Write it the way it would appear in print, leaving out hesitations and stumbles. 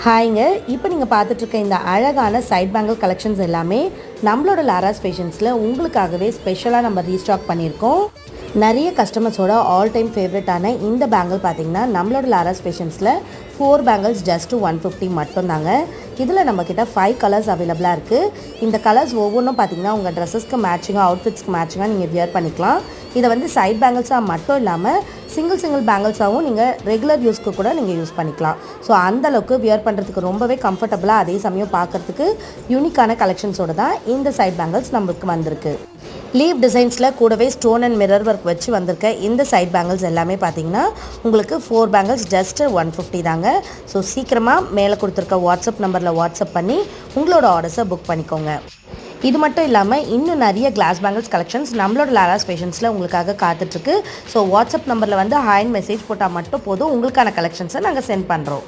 ஹாய்ங்க. இப்போ நீங்கள் பார்த்துட்ருக்க இந்த அழகான சைட் பேங்கிள் கலெக்ஷன்ஸ் எல்லாமே நம்மளோட லாராஸ் ஃபேஷன்ஸில் உங்களுக்காகவே ஸ்பெஷலாக நம்ம ரீஸ்டாக் பண்ணியிருக்கோம். நிறைய கஸ்டமர்ஸோட ஆல் டைம் ஃபேவரட்டான இந்த பேங்கிள் பார்த்திங்கன்னா நம்மளோட லாராஸ் ஃபேஷன்ஸில் 4 பேங்கிள்ஸ் ஜஸ்ட் 150 மட்டும்தாங்க. இதில் நம்மக்கிட்ட 5 கலர்ஸ் அவைலபிளாக இருக்குது. இந்த கலர்ஸ் ஒவ்வொன்றும் பார்த்திங்கன்னா உங்கள் ட்ரெஸ்ஸஸ்க்கு மேட்சிங்காக அவுட்ஃபிட்ஸ்க்கு மேட்சிங்காக நீங்கள் வியர் பண்ணிக்கலாம். இதை வந்து சைட் பேங்கிள்ஸாக மட்டும் இல்லாமல் சிங்கிள் பேங்கிள்ஸாகவும் நீங்கள் ரெகுலர் யூஸ்க்கு கூட நீங்கள் யூஸ் பண்ணிக்கலாம். ஸோ அந்தளவுக்கு வியர் பண்ணுறதுக்கு ரொம்பவே கம்ஃபர்டபுளாக, அதே சமயம் பார்க்குறதுக்கு யூனிக்கான கலெக்ஷன்ஸோடு தான் இந்த சைட் பேங்கிள்ஸ் நம்மளுக்கு வந்திருக்கு. லீவ் டிசைன்ஸில் கூடவே ஸ்டோன் அண்ட் மிரர் ஒர்க் வச்சு வந்திருக்க இந்த சைட் பேங்கிள்ஸ் எல்லாமே பார்த்தீங்கன்னா உங்களுக்கு 4 பேங்கிள்ஸ் ஜஸ்ட் 150 தாங்க. ஸோ சீக்கிரமாக மேலே கொடுத்துருக்க வாட்ஸ்அப் நம்பரில் வாட்ஸ்அப் பண்ணி உங்களோட ஆர்டர்ஸை புக் பண்ணிக்கோங்க. இது மட்டும் இல்லாமல் இன்னும் நிறைய கிளாஸ் பேங்கிள்ஸ் கலெக்ஷன்ஸ் நம்மளோட லாராஸ் ஃபேஷன்ஸில் உங்களுக்காக காத்துட்ருக்கு. ஸோ வாட்ஸ்அப் நம்பரில் வந்து ஹாய்னு மெசேஜ் போட்டால் மட்டும் போதும், உங்களுக்கான கலெக்ஷன்ஸை நாங்கள் சென்ட் பண்ணுறோம்.